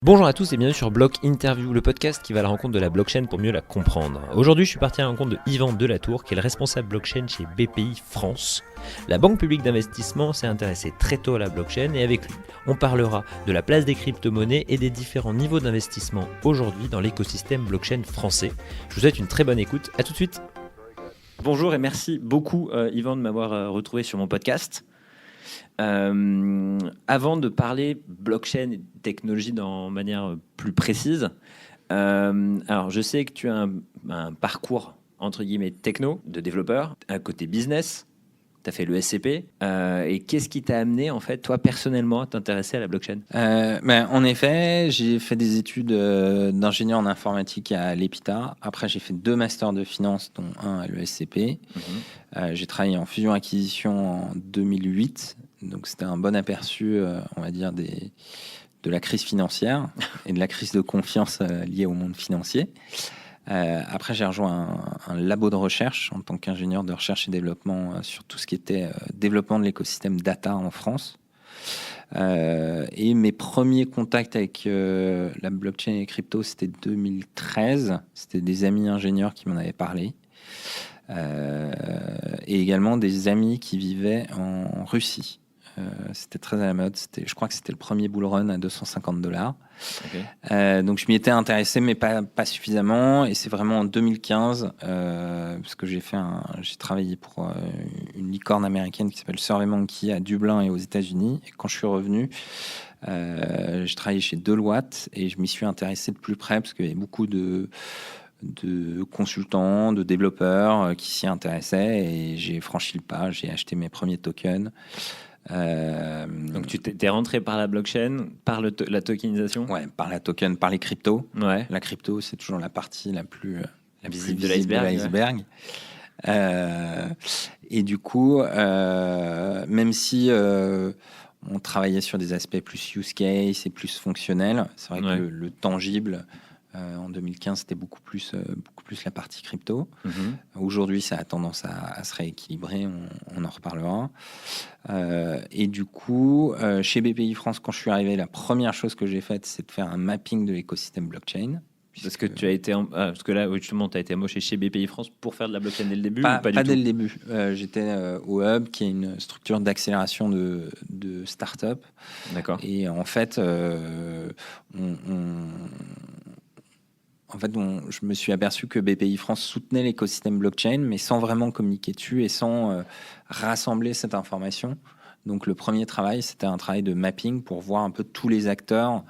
Bonjour à tous et bienvenue sur Block Interview, le podcast qui va à la rencontre de la blockchain pour mieux la comprendre. Aujourd'hui, je suis parti à la rencontre de Yvan Delatour, qui est le responsable blockchain chez BPI France. La banque publique d'investissement s'est intéressée très tôt à la blockchain et avec lui, on parlera de la place des crypto-monnaies et des différents niveaux d'investissement aujourd'hui dans l'écosystème blockchain français. Je vous souhaite une très bonne écoute, à tout de suite. Bonjour et merci beaucoup Yvan de m'avoir retrouvé sur mon podcast. Avant de parler blockchain et technologie de manière plus précise, alors je sais que tu as un parcours entre guillemets techno, de développeur, un côté business, tu as fait le SCP, et qu'est-ce qui t'a amené en fait, toi personnellement, à t'intéresser à la blockchain? En effet, j'ai fait des études d'ingénieur en informatique à l'EPITA. Après, j'ai fait 2 masters de finance, dont un à l'ESCP. J'ai travaillé en fusion-acquisition en 2008. Donc, c'était un bon aperçu, on va dire, de la crise financière et de la crise de confiance liée au monde financier. Après, j'ai rejoint un labo de recherche en tant qu'ingénieur de recherche et développement sur tout ce qui était développement de l'écosystème data en France. Et mes premiers contacts avec la blockchain et crypto, c'était 2013. C'était des amis ingénieurs qui m'en avaient parlé. Et également des amis qui vivaient en Russie. C'était très à la mode. Je crois que c'était le premier bull run à $250. Okay. Donc je m'y étais intéressé, mais pas suffisamment. Et c'est vraiment en 2015, parce que j'ai travaillé pour une licorne américaine qui s'appelle SurveyMonkey à Dublin et aux États-Unis. Et quand je suis revenu, j'ai travaillé chez Deloitte et je m'y suis intéressé de plus près parce qu'il y avait beaucoup de consultants, de développeurs qui s'y intéressaient, et j'ai franchi le pas, j'ai acheté mes premiers tokens. Donc tu t'es rentré par la blockchain, par la tokenisation? Ouais, par la token, par les cryptos. Ouais. La crypto, c'est toujours la partie la plus Visible visible de l'iceberg. Ouais. Et du coup, même si on travaillait sur des aspects plus use case et plus fonctionnels, c'est vrai que le tangible, en 2015, c'était beaucoup plus la partie crypto. Aujourd'hui, ça a tendance à se rééquilibrer, on en reparlera. Et du coup, chez BPI France, quand je suis arrivé, la première chose que j'ai faite, c'est de faire un mapping de l'écosystème blockchain. Parce que tu as été, parce que là, justement, tu as été embauché chez BPI France pour faire de la blockchain dès le début, pas ou pas du tout? Dès le début. J'étais au Hub, qui est une structure d'accélération de start-up. D'accord. Et en fait, je me suis aperçu que BPI France soutenait l'écosystème blockchain, mais sans vraiment communiquer dessus et sans rassembler cette information. Donc le premier travail, c'était un travail de mapping pour voir un peu tous les acteurs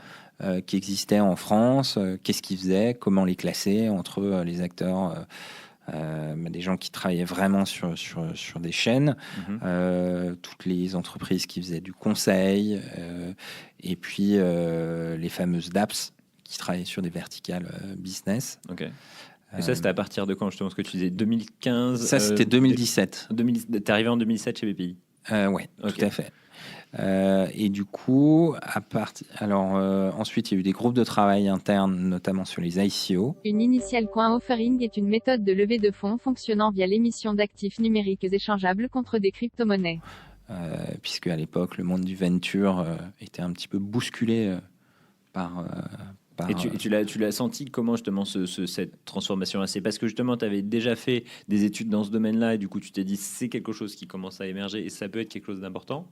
qui existaient en France, qu'est-ce qu'ils faisaient, comment les classer entre les acteurs, des gens qui travaillaient vraiment sur des chaînes, toutes les entreprises qui faisaient du conseil, et puis les fameuses DApps qui travaillaient sur des verticales business. Ok. Et ça, c'était à partir de quand, justement, ce que tu disais, 2015? Ça, c'était 2017. T'es arrivé en 2007 chez BPI? Ouais, Ok. tout à fait. Et du coup, ensuite, il y a eu des groupes de travail internes, notamment sur les ICO. Une initial coin offering est une méthode de levée de fonds fonctionnant via l'émission d'actifs numériques échangeables contre des crypto-monnaies. Puisque à l'époque, le monde du venture était un petit peu bousculé par... Et tu l'as senti comment, justement, cette transformation? C'est parce que, justement, tu avais déjà fait des études dans ce domaine-là et du coup, tu t'es dit, c'est quelque chose qui commence à émerger et ça peut être quelque chose d'important?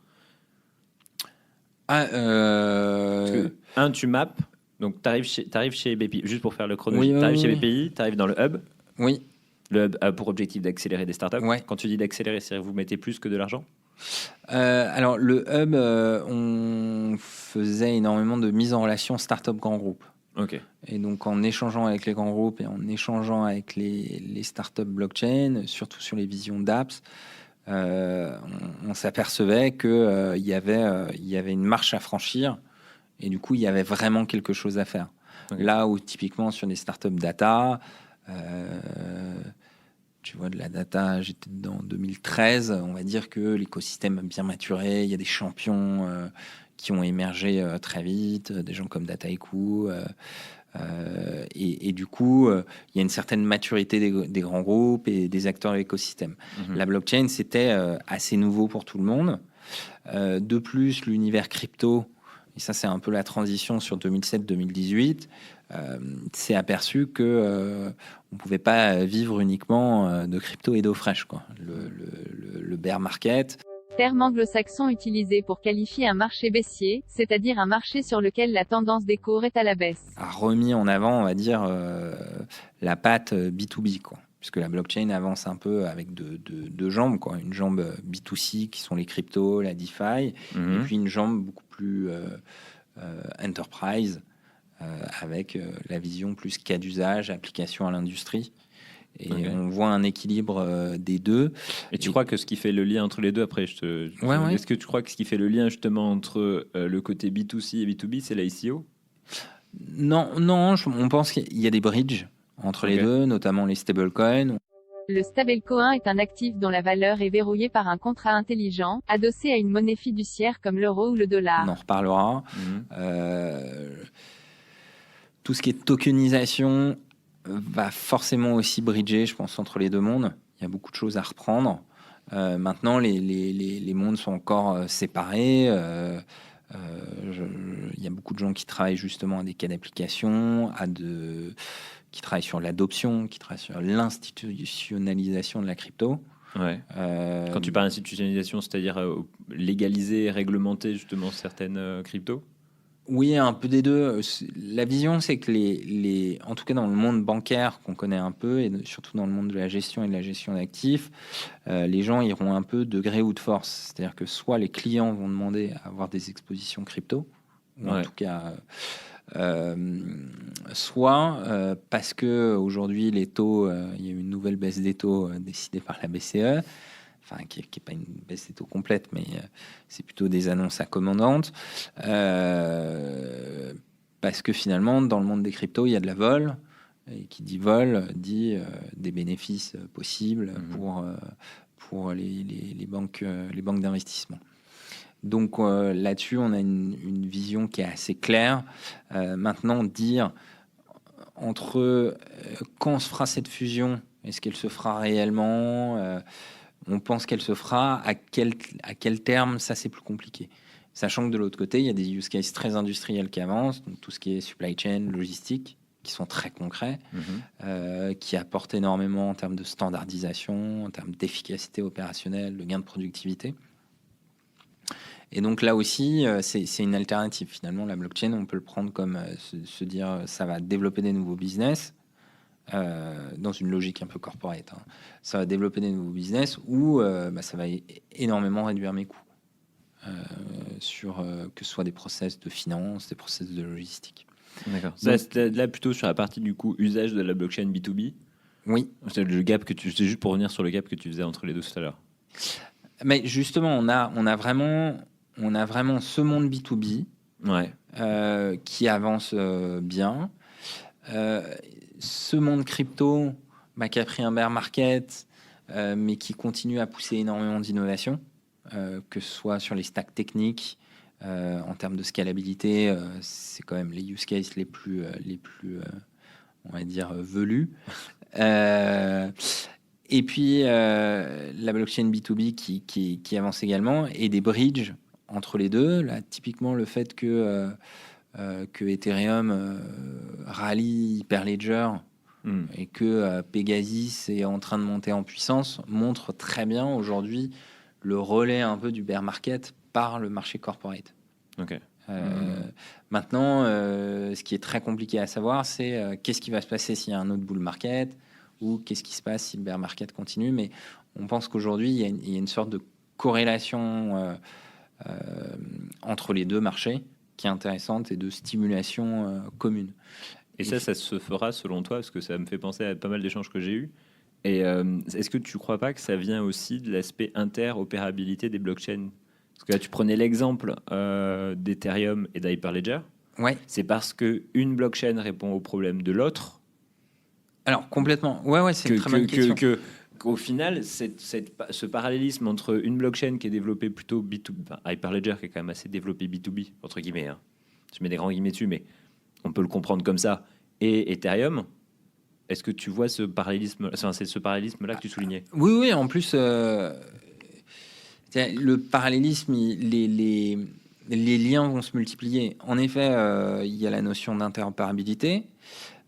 Parce que, tu maps, donc tu arrives chez BPI, juste pour faire le chronologie, tu arrives chez BPI, tu arrives dans le hub. Oui. Le hub a pour objectif d'accélérer des startups. Ouais. Quand tu dis d'accélérer, c'est-à-dire que vous mettez plus que de l'argent? Alors, le hub, on faisait énormément de mise en relation startup grand groupe. Ok. Et donc, en échangeant avec les grands groupes et en échangeant avec les startups blockchain, surtout sur les visions d'apps, on s'apercevait qu'il y avait une marche à franchir, et du coup, il y avait vraiment quelque chose à faire. Okay. Là où, typiquement, sur des startups data, tu vois, de la data, j'étais dedans en 2013, on va dire que l'écosystème a bien maturé, il y a des champions qui ont émergé très vite, des gens comme Dataiku, et du coup, il y a une certaine maturité des grands groupes et des acteurs de l'écosystème. La blockchain, c'était assez nouveau pour tout le monde. De plus, l'univers crypto et ça c'est un peu la transition sur 2007-2018, s'est aperçu que on pouvait pas vivre uniquement de crypto et d'eau fraîche, quoi. Le bear market. Terme anglo-saxon utilisé pour qualifier un marché baissier, c'est-à-dire un marché sur lequel la tendance des cours est à la baisse. A remis en avant, on va dire, la patte B2B, quoi. Puisque la blockchain avance un peu avec deux jambes, quoi. Une jambe B2C qui sont les cryptos, la DeFi, et puis une jambe beaucoup plus enterprise, avec la vision plus cas d'usage, application à l'industrie. Et on voit un équilibre des deux. Et tu crois que ce qui fait le lien entre les deux, après, est-ce que tu crois que ce qui fait le lien justement entre le côté B2C et B2B, c'est l'ICO? Non, on pense qu'il y a des bridges entre les deux, notamment les stablecoins. Le stablecoin est un actif dont la valeur est verrouillée par un contrat intelligent, adossé à une monnaie fiduciaire comme l'euro ou le dollar. On en reparlera. Tout ce qui est tokenisation va forcément aussi bridger, je pense, entre les deux mondes. Il y a beaucoup de choses à reprendre. Maintenant, les mondes sont encore séparés. Il y a beaucoup de gens qui travaillent justement à des cas d'application, qui travaillent sur l'adoption, qui travaillent sur l'institutionnalisation de la crypto. Ouais. Quand tu parles d'institutionnalisation, c'est-à-dire légaliser, réglementer justement certaines cryptos? Oui, un peu des deux. La vision, c'est que en tout cas dans le monde bancaire qu'on connaît un peu, et surtout dans le monde de la gestion et de la gestion d'actifs, les gens iront un peu de gré ou de force. C'est-à-dire que soit les clients vont demander à avoir des expositions crypto, ou en tout cas, soit parce que aujourd'hui les taux, il y a eu une nouvelle baisse des taux décidée par la BCE. Enfin, qui n'est pas une baisse des taux complète, mais c'est plutôt des annonces accommodantes. Parce que finalement, dans le monde des cryptos, il y a de la vol. Et qui dit vol, dit des bénéfices possibles pour les banques d'investissement. Donc là-dessus, on a une vision qui est assez claire. Maintenant, dire entre quand se fera cette fusion, est-ce qu'elle se fera réellement on pense qu'elle se fera, à quel terme, ça c'est plus compliqué. Sachant que de l'autre côté, il y a des use cases très industriels qui avancent, donc tout ce qui est supply chain, logistique, qui sont très concrets, qui apportent énormément en termes de standardisation, en termes d'efficacité opérationnelle, de gain de productivité. Et donc là aussi, c'est une alternative. Finalement, la blockchain, on peut le prendre comme se dire ça va développer des nouveaux business. Dans une logique un peu corporate, hein. Ça va développer des nouveaux business ou ça va énormément réduire mes coûts sur que ce soit des process de finance, des process de logistique. D'accord. Là plutôt sur la partie du coup usage de la blockchain B2B. Oui. C'est le gap c'est juste pour revenir sur le gap que tu faisais entre les deux tout à l'heure. Mais justement, on a vraiment ce monde B2B qui avance bien. Ce monde crypto qui a pris un bear market, mais qui continue à pousser énormément d'innovation, que ce soit sur les stacks techniques, en termes de scalabilité, c'est quand même les use cases les plus on va dire, velus. Et puis, la blockchain B2B qui avance également, et des bridges entre les deux. Là, typiquement, le fait que Ethereum rallie Hyperledger et que Pegasus est en train de monter en puissance montre très bien aujourd'hui le relais un peu du bear market par le marché corporate. Maintenant, ce qui est très compliqué à savoir, c'est qu'est-ce qui va se passer s'il y a un autre bull market ou qu'est-ce qui se passe si le bear market continue. Mais on pense qu'aujourd'hui, il y a une sorte de corrélation entre les deux marchés qui est intéressante et de stimulation commune. Et ça se fera selon toi, parce que ça me fait penser à pas mal d'échanges que j'ai eus. Et est-ce que tu crois pas que ça vient aussi de l'aspect interopérabilité des blockchains? Parce que là, tu prenais l'exemple d'Ethereum et d'Hyperledger. Ouais. C'est parce qu'une blockchain répond au problème de l'autre. Alors, complètement. Ouais, c'est une très bonne question. Qu'au final, ce parallélisme entre une blockchain qui est développée plutôt B2B, enfin, Hyperledger qui est quand même assez développé B2B, entre guillemets, hein. Je mets des grands guillemets dessus, mais on peut le comprendre comme ça, et Ethereum, est-ce que tu vois ce parallélisme, c'est ce parallélisme-là que tu soulignais? Oui, en plus, le parallélisme, les liens vont se multiplier. En effet, il y a la notion d'interopérabilité.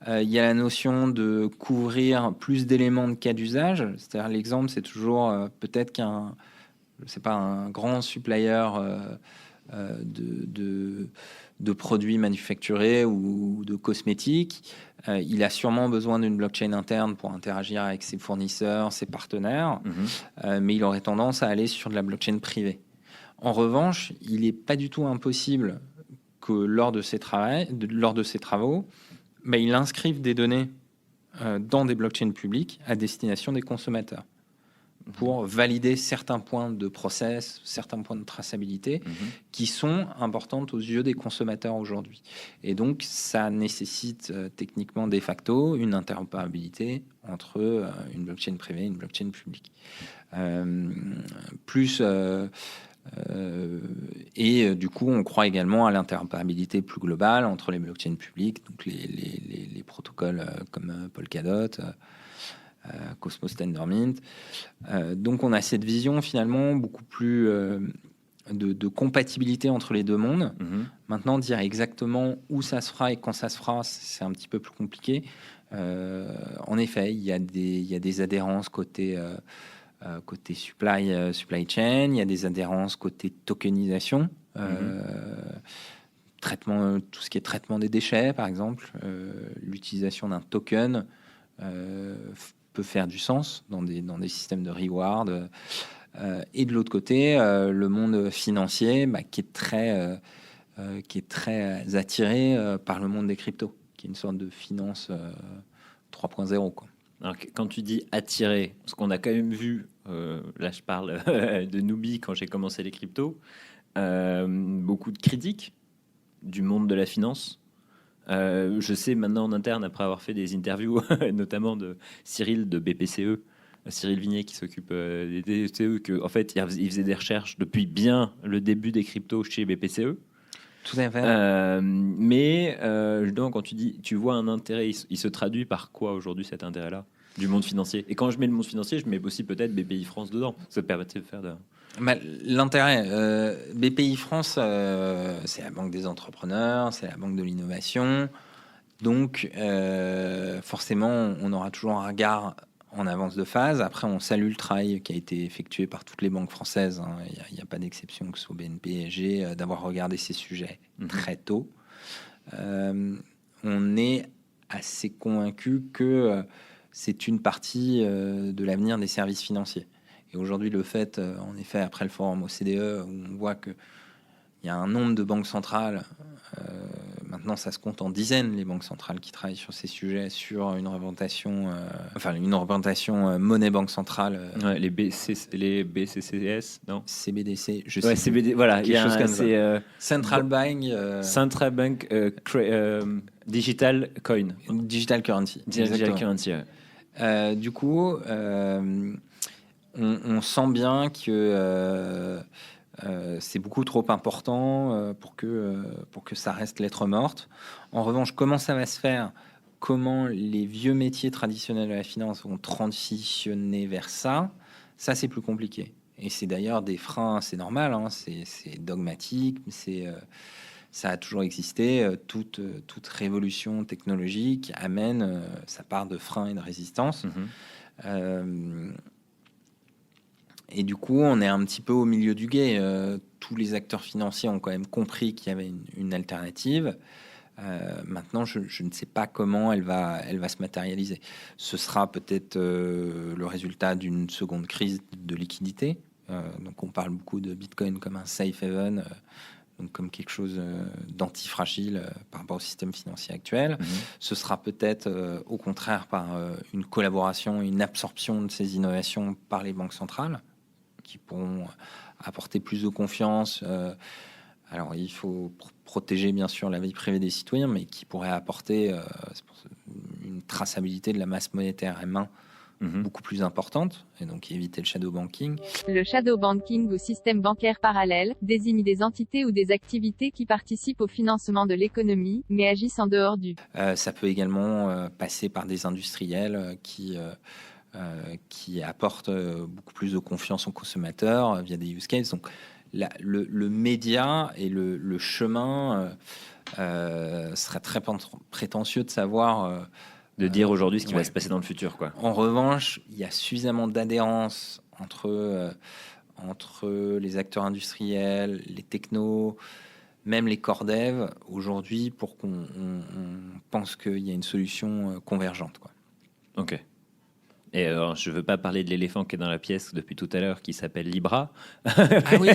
Il y a la notion de couvrir plus d'éléments de cas d'usage. C'est-à-dire, l'exemple, c'est toujours peut-être un grand supplier de produits manufacturés ou de cosmétiques. Il a sûrement besoin d'une blockchain interne pour interagir avec ses fournisseurs, ses partenaires, mais il aurait tendance à aller sur de la blockchain privée. En revanche, il n'est pas du tout impossible que lors de ces travaux, il inscrive des données dans des blockchains publiques à destination des consommateurs pour valider certains points de process, certains points de traçabilité qui sont importantes aux yeux des consommateurs aujourd'hui. Et donc, ça nécessite techniquement de facto une interopérabilité entre une blockchain privée et une blockchain publique. Du coup, on croit également à l'interopérabilité plus globale entre les blockchains publiques, donc les protocoles comme Polkadot, Cosmos Tendermint. Donc, on a cette vision finalement beaucoup plus de compatibilité entre les deux mondes. Maintenant, dire exactement où ça se fera et quand ça se fera, c'est un petit peu plus compliqué. En effet, il y a des adhérences côté supply chain, il y a des adhérences côté tokenisation, traitement, tout ce qui est traitement des déchets, par exemple, l'utilisation d'un token peut faire du sens dans des systèmes de reward. Et de l'autre côté, le monde financier, qui est très attiré par le monde des cryptos, qui est une sorte de finance 3.0, quoi. Alors, quand tu dis attirer, parce qu'on a quand même vu, là je parle de newbie quand j'ai commencé les cryptos, beaucoup de critiques du monde de la finance. Je sais maintenant en interne, après avoir fait des interviews, notamment de Cyril de BPCE, Cyril Vignet qui s'occupe des BPCE, que en fait il faisait des recherches depuis bien le début des cryptos chez BPCE. Tout à fait. Mais donc, quand tu dis, tu vois un intérêt, il se traduit par quoi aujourd'hui cet intérêt-là du monde financier? Et quand je mets le monde financier, je mets aussi peut-être BPI France dedans. Ça permet de faire de... L'intérêt, BPI France, c'est la banque des entrepreneurs, c'est la banque de l'innovation. Donc, forcément, on aura toujours un regard en avance de phase. Après, on salue le travail qui a été effectué par toutes les banques françaises. Il n'y a pas d'exception, que ce soit BNP, SG, d'avoir regardé ces sujets très tôt. On est assez convaincu que c'est une partie de l'avenir des services financiers. Et aujourd'hui, le fait, en effet, après le forum OCDE, où on voit qu'il y a un nombre de banques centrales, maintenant ça se compte en dizaines, les banques centrales qui travaillent sur ces sujets, sur une représentation monnaie banque centrale. Ouais, les BCCS, non? CBDC, je sais. Ouais, CBD, voilà. Quelque chose comme ça. Central Bank. Central Bank Digital Coin. Digital Currency. Digital Currency, ouais. Du coup, on sent bien que c'est beaucoup trop important pour que ça reste lettre morte. En revanche, comment ça va se faire? Comment les vieux métiers traditionnels de la finance vont transitionner vers ça? Ça, c'est plus compliqué. Et c'est d'ailleurs des freins, c'est normal, hein, c'est dogmatique, ça a toujours existé. Toute révolution technologique amène sa part de freins et de résistance. Et du coup, on est un petit peu au milieu du gué. Tous les acteurs financiers ont quand même compris qu'il y avait une alternative. Maintenant, je ne sais pas comment elle va se matérialiser. Ce sera peut-être le résultat d'une seconde crise de liquidité. Donc, on parle beaucoup de Bitcoin comme un safe haven, donc comme quelque chose d'antifragile par rapport au système financier actuel. Ce sera peut-être au contraire par une collaboration, une absorption de ces innovations par les banques centrales, qui pourront apporter plus de confiance. Alors, il faut protéger, bien sûr, la vie privée des citoyens, mais qui pourrait apporter une traçabilité de la masse monétaire M1 beaucoup plus importante, et donc éviter le shadow banking. Le shadow banking ou système bancaire parallèle désigne des entités ou des activités qui participent au financement de l'économie, mais agissent en dehors du. Ça peut également passer par des industriels qui apportent beaucoup plus de confiance aux consommateurs via des use cases. Donc, le média et le chemin serait très prétentieux de savoir. De dire aujourd'hui ce qui va se passer dans le futur, quoi. En revanche, il y a suffisamment d'adhérence entre les acteurs industriels, les technos, même les corps dev aujourd'hui pour qu'on pense qu'il y a une solution convergente, quoi. Ok. Et alors, je veux pas parler de l'éléphant qui est dans la pièce depuis tout à l'heure, qui s'appelle Libra. Ah oui.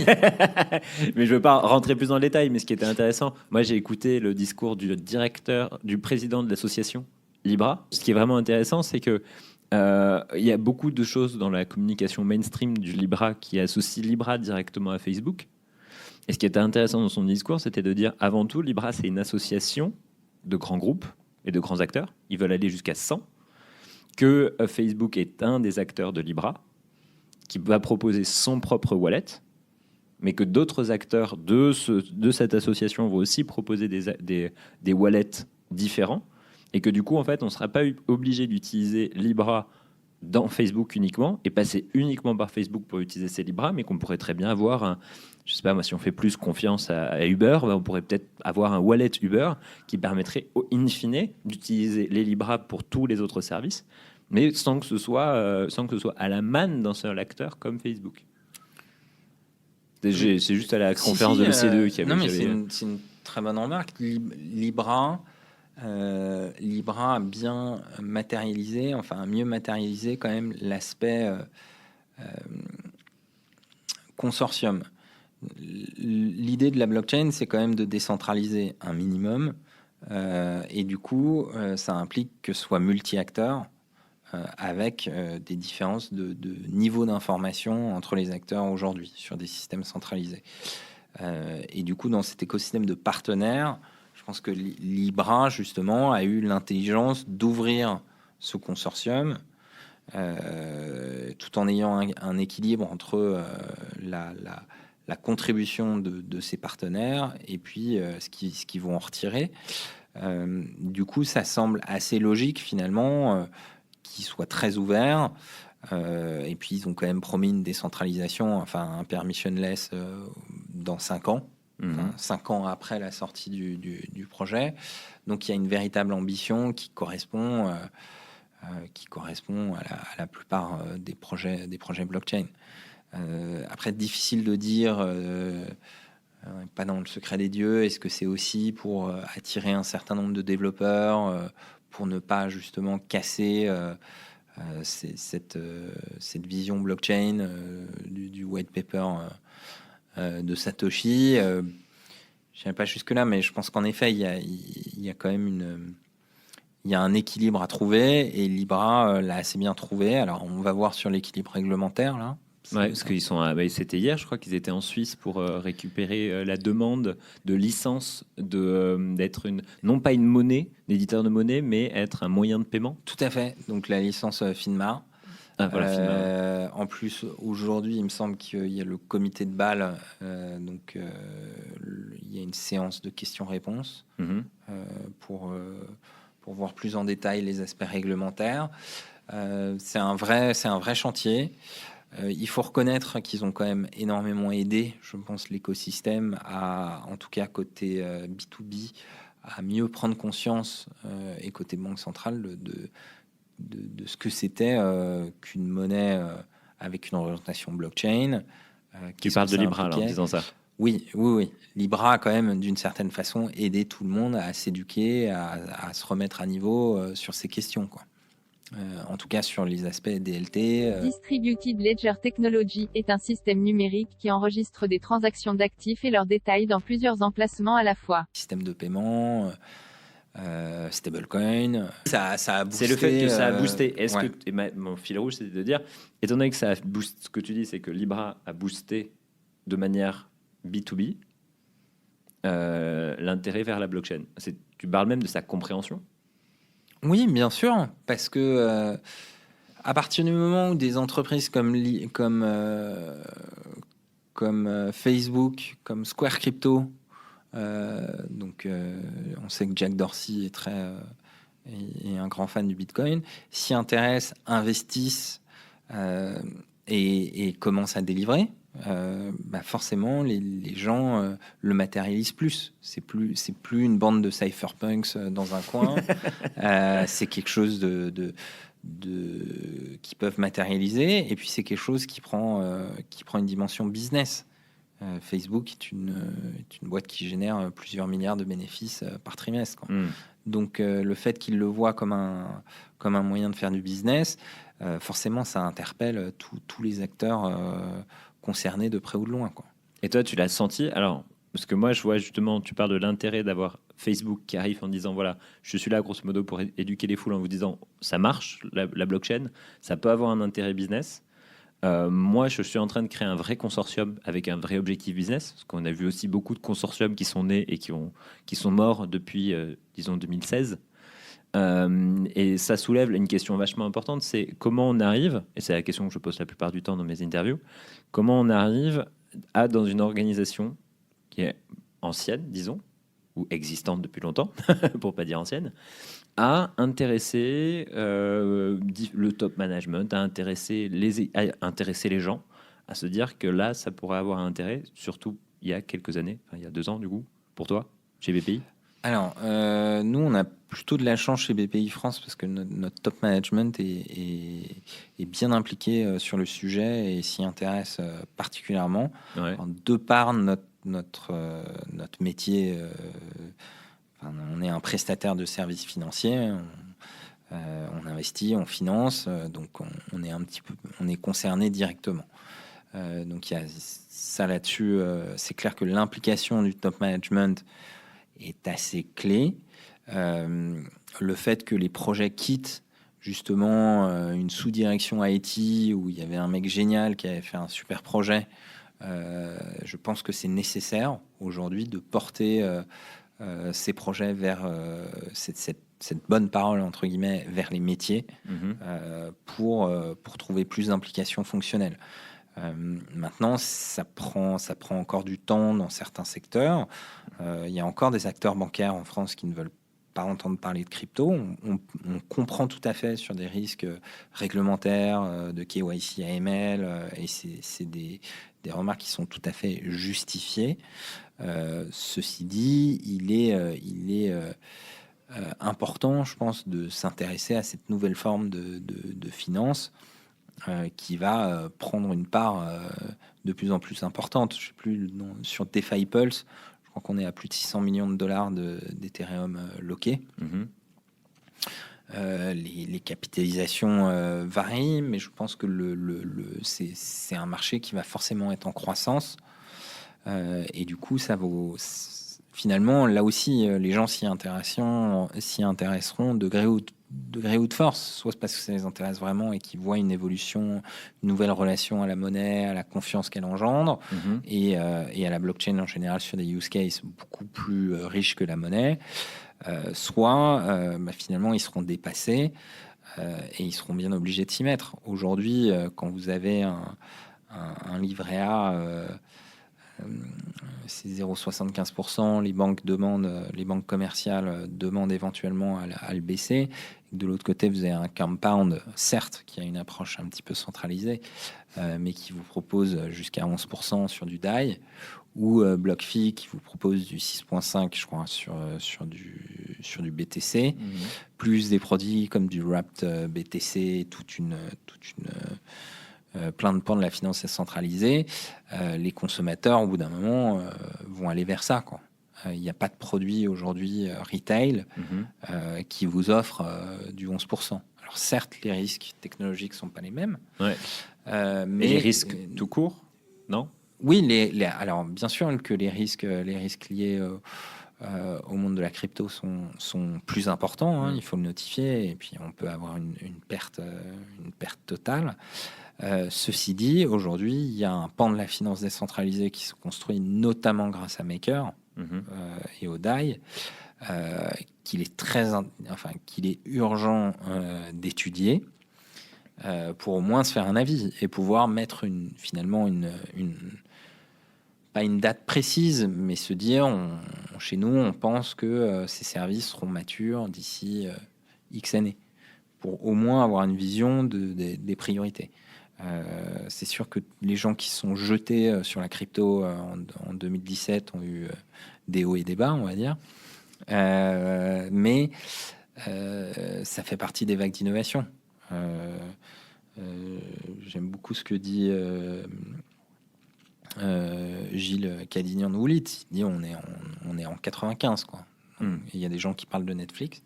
Mais je veux pas rentrer plus dans le détail. Mais ce qui était intéressant, moi j'ai écouté le discours du président de l'association Libra. Ce qui est vraiment intéressant, c'est que il y a beaucoup de choses dans la communication mainstream du Libra qui associent Libra directement à Facebook. Et ce qui était intéressant dans son discours, c'était de dire, avant tout, Libra, c'est une association de grands groupes et de grands acteurs. Ils veulent aller jusqu'à 100. Que Facebook est un des acteurs de Libra, qui va proposer son propre wallet, mais que d'autres acteurs de cette association vont aussi proposer des wallets différents, et que du coup, en fait, on ne sera pas obligé d'utiliser Libra dans Facebook uniquement, et passer uniquement par Facebook pour utiliser ces Libra, mais qu'on pourrait très bien avoir je sais pas moi, si on fait plus confiance à Uber, on pourrait peut-être avoir un wallet Uber qui permettrait, in fine, d'utiliser les Libra pour tous les autres services, mais sans que ce soit à la manne d'un seul acteur comme Facebook. C'est juste à la conférence de l'OCDE qui avait... Non, mais c'est une très bonne remarque. Libra a bien matérialisé, enfin mieux matérialisé quand même l'aspect consortium. L'idée de la blockchain, c'est quand même de décentraliser un minimum, et du coup, ça implique que ce soit multi-acteurs, avec des différences de niveau d'information entre les acteurs aujourd'hui sur des systèmes centralisés. Et du coup, dans cet écosystème de partenaires, je pense que Libra, justement, a eu l'intelligence d'ouvrir ce consortium, tout en ayant un équilibre entre la contribution de ses partenaires et puis ce qu'ils vont en retirer. Du coup, ça semble assez logique finalement qu'ils soient très ouverts. Et puis, ils ont quand même promis une décentralisation, enfin un permissionless dans 5 ans, enfin, 5 ans après la sortie du projet. Donc, il y a une véritable ambition qui correspond à la plupart des projets blockchain. Après, difficile de dire, pas dans le secret des dieux, est-ce que c'est aussi pour attirer un certain nombre de développeurs, pour ne pas justement casser cette vision blockchain du white paper de Satoshi. Je n'irai pas jusque-là, mais je pense qu'en effet, il y a quand même il y a un équilibre à trouver, et Libra l'a assez bien trouvé. Alors, on va voir sur l'équilibre réglementaire, là. Ouais, parce qu'ils sont, c'était hier, je crois qu'ils étaient en Suisse pour récupérer la demande de licence d'être non pas une monnaie, d'éditeur de monnaie, mais être un moyen de paiement. Tout à fait. Donc la licence FINMA. Ah, voilà, FINMA. En plus, aujourd'hui, il me semble qu'il y a le comité de Bâle, donc il y a une séance de questions-réponses pour voir plus en détail les aspects réglementaires. C'est un vrai chantier. Il faut reconnaître qu'ils ont quand même énormément aidé, je pense, l'écosystème en tout cas côté B2B, à mieux prendre conscience, et côté banque centrale, de ce que c'était qu'une monnaie avec une orientation blockchain. Tu parles de Libra alors, en disant ça. Oui. Libra a quand même, d'une certaine façon, aidé tout le monde à s'éduquer, à se remettre à niveau sur ces questions, quoi. En tout cas sur les aspects DLT. Distributed Ledger Technology est un système numérique qui enregistre des transactions d'actifs et leurs détails dans plusieurs emplacements à la fois. Système de paiement, stablecoin. Ça a boosté. C'est le fait que ça a boosté. Est-ce que mon fil rouge, c'est de dire, étant donné que ça a boosté, ce que tu dis, c'est que Libra a boosté de manière B2B l'intérêt vers la blockchain. Tu parles même de sa compréhension. Oui, bien sûr, parce que à partir du moment où des entreprises comme Facebook, comme Square Crypto, donc on sait que Jack Dorsey est est un grand fan du Bitcoin, s'y intéressent, investissent et commencent à délivrer. forcément, les gens le matérialisent plus. C'est plus une bande de cypherpunks dans un coin. C'est quelque chose qui peuvent matérialiser. Et puis, c'est quelque chose qui prend une dimension business. Facebook est une boîte qui génère plusieurs milliards de bénéfices par trimestre, quoi. Donc, le fait qu'ils le voient comme un moyen de faire du business, forcément, ça interpelle tous les acteurs concernés de près ou de loin, quoi. Et toi, tu l'as senti? Alors, parce que moi, je vois justement, tu parles de l'intérêt d'avoir Facebook qui arrive en disant, voilà, je suis là, grosso modo, pour éduquer les foules en vous disant, ça marche, la blockchain, ça peut avoir un intérêt business. Moi, je suis en train de créer un vrai consortium avec un vrai objectif business, parce qu'on a vu aussi beaucoup de consortiums qui sont nés et qui sont morts depuis, disons, 2016. Et ça soulève une question vachement importante, c'est comment on arrive, et c'est la question que je pose la plupart du temps dans mes interviews, comment on arrive à, dans une organisation qui est ancienne, disons, ou existante depuis longtemps, pour pas dire ancienne, à intéresser le top management, à intéresser les gens, à se dire que là, ça pourrait avoir un intérêt, surtout il y a quelques années, enfin, il y a 2 ans du coup, pour toi, chez BPI. Alors, nous, on a plutôt de la chance chez BPI France parce que notre top management est bien impliqué sur le sujet et s'y intéresse particulièrement. Ouais. De par notre métier, on est un prestataire de services financiers. On investit, on finance, donc on est concerné directement. Donc il y a ça là-dessus. C'est clair que l'implication du top management est assez clé. Le fait que les projets quittent justement une sous-direction IT où il y avait un mec génial qui avait fait un super projet, je pense que c'est nécessaire aujourd'hui de porter ces projets vers cette bonne parole entre guillemets vers les métiers pour trouver plus d'implications fonctionnelles. Maintenant, ça prend encore du temps dans certains secteurs. Il y a encore des acteurs bancaires en France qui ne veulent pas entendre parler de crypto. On comprend tout à fait sur des risques réglementaires de KYC, AML, et c'est des remarques qui sont tout à fait justifiées. Ceci dit, il est important, je pense, de s'intéresser à cette nouvelle forme de finance qui va prendre une part de plus en plus importante. Je sais plus le nom, sur DeFi Pulse, je crois qu'on est à plus de 600 millions de dollars d'Ethereum loqués. Les capitalisations varient, mais je pense que c'est un marché qui va forcément être en croissance. Et du coup, ça vaut... Finalement, là aussi, les gens s'y intéresseront de gré ou de force, soit parce que ça les intéresse vraiment et qu'ils voient une évolution, une nouvelle relation à la monnaie, à la confiance qu'elle engendre, et à la blockchain en général sur des use cases beaucoup plus riches que la monnaie, soit finalement ils seront dépassés et ils seront bien obligés de s'y mettre. Aujourd'hui, quand vous avez un livret A, c'est 0,75%. Les banques commerciales demandent éventuellement à le baisser. De l'autre côté, vous avez un Compound, certes, qui a une approche un petit peu centralisée, mais qui vous propose jusqu'à 11% sur du DAI, ou BlockFi qui vous propose du 6,5, je crois, sur du BTC, plus des produits comme du Wrapped BTC, plein de pans de la finance centralisée. Les consommateurs, au bout d'un moment, vont aller vers ça, quoi. Il n'y a pas de produit aujourd'hui retail qui vous offre du 11%. Alors certes, les risques technologiques sont pas les mêmes. Ouais. Mais les risques tout court, non? Oui, alors bien sûr que les risques liés au monde de la crypto sont plus importants. Il faut le notifier et puis on peut avoir une perte totale. Ceci dit, aujourd'hui, il y a un pan de la finance décentralisée qui se construit notamment grâce à Maker et au DAI, qu'il est urgent d'étudier pour au moins se faire un avis et pouvoir mettre finalement pas une date précise, mais se dire, chez nous, on pense que ces services seront matures d'ici X années, pour au moins avoir une vision des priorités. C'est sûr que les gens qui sont jetés sur la crypto en 2017 ont eu des hauts et des bas, on va dire. Mais ça fait partie des vagues d'innovation. J'aime beaucoup ce que dit Gilles Cadignan-Woulit. Il dit on est en 95, quoi. Il y a des gens qui parlent de Netflix.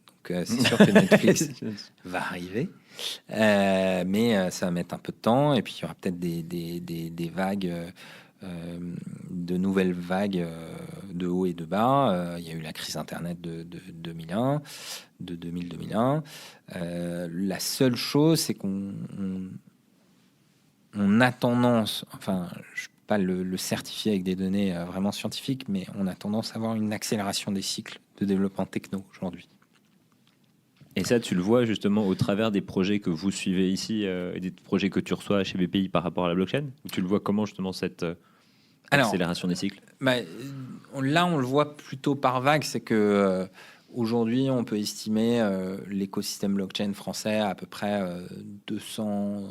Donc c'est sûr que Netflix va arriver. Mais ça va mettre un peu de temps. Et puis il y aura peut-être des vagues, de nouvelles vagues de haut et de bas. Il y a eu la crise Internet de 2001, de 2000-2001. La seule chose, c'est qu'on a tendance, enfin, je ne peux pas le certifier avec des données vraiment scientifiques, mais on a tendance à avoir une accélération des cycles de développement techno aujourd'hui. Et ça, tu le vois justement au travers des projets que vous suivez ici et des projets que tu reçois chez BPI par rapport à la blockchain? Ou tu le vois comment justement cette accélération des cycles? Là, on le voit plutôt par vague. C'est que aujourd'hui, on peut estimer l'écosystème blockchain français à peu près 200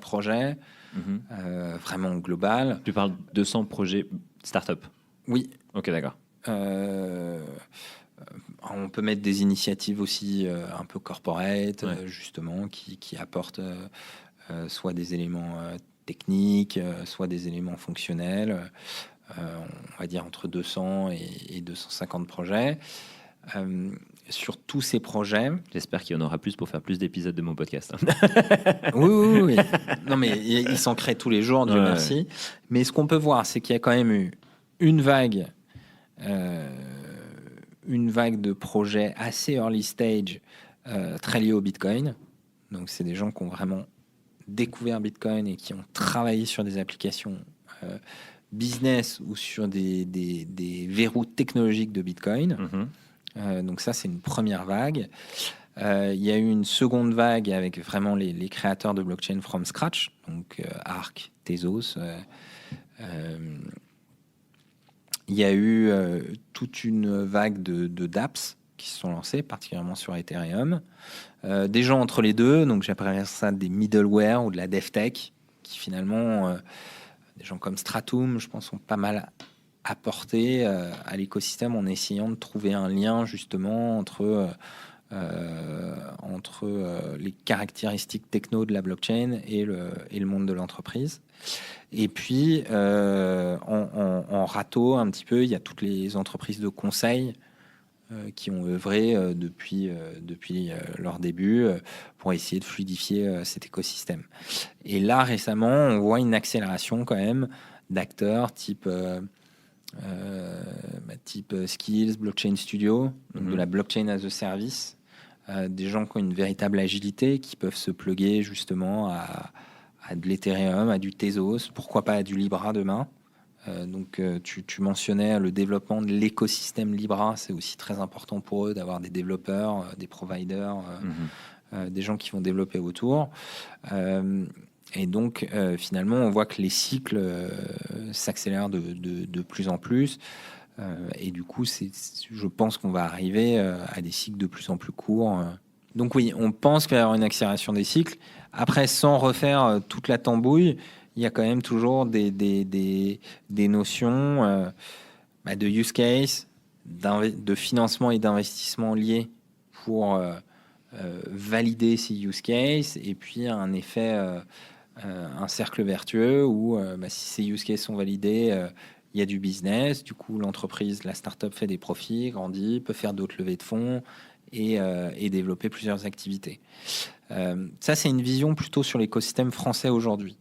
projets, vraiment global. Tu parles de 200 projets start-up? Oui. Ok, d'accord. On peut mettre des initiatives aussi un peu corporate, justement, qui apportent soit des éléments techniques, soit des éléments fonctionnels. On va dire entre 200 et 250 projets. Sur tous ces projets... J'espère qu'il y en aura plus pour faire plus d'épisodes de mon podcast. Oui. Non, mais ils s'en créent tous les jours, Dieu merci. Mais ce qu'on peut voir, c'est qu'il y a quand même eu une vague de projets assez early stage, très liés au Bitcoin. Donc, c'est des gens qui ont vraiment découvert Bitcoin et qui ont travaillé sur des applications business ou sur des verrous technologiques de Bitcoin. Donc ça, c'est une première vague. Il y a eu une seconde vague avec vraiment les créateurs de blockchain from scratch, donc Arc, Tezos. Il y a eu toute une vague de dApps qui se sont lancés, particulièrement sur Ethereum. Des gens entre les deux, donc j'appellerais ça des middleware ou de la DevTech, qui finalement, des gens comme Stratum, je pense, ont pas mal apporté à l'écosystème en essayant de trouver un lien justement entre les caractéristiques techno de la blockchain et le monde de l'entreprise. Et puis, en râteau un petit peu, il y a toutes les entreprises de conseil qui ont œuvré depuis leur début pour essayer de fluidifier cet écosystème. Et là, récemment, on voit une accélération quand même d'acteurs type Skills, Blockchain Studio, donc de la blockchain as a service, des gens qui ont une véritable agilité, qui peuvent se plugger justement à de l'Ethereum, à du Tezos, pourquoi pas à du Libra demain. Donc tu mentionnais le développement de l'écosystème Libra, c'est aussi très important pour eux d'avoir des développeurs, des providers, des gens qui vont développer autour. Et donc finalement on voit que les cycles s'accélèrent de plus en plus. Et du coup je pense qu'on va arriver à des cycles de plus en plus courts. Donc oui, on pense qu'il va y avoir une accélération des cycles. Après, sans refaire toute la tambouille, il y a quand même toujours des notions de use case, de financement et d'investissement liés pour valider ces use cases, et puis un effet, un cercle vertueux où si ces use cases sont validés, il y a du business, du coup l'entreprise, la startup fait des profits, grandit, peut faire d'autres levées de fonds et développer plusieurs activités. Ça, c'est une vision plutôt sur l'écosystème français aujourd'hui.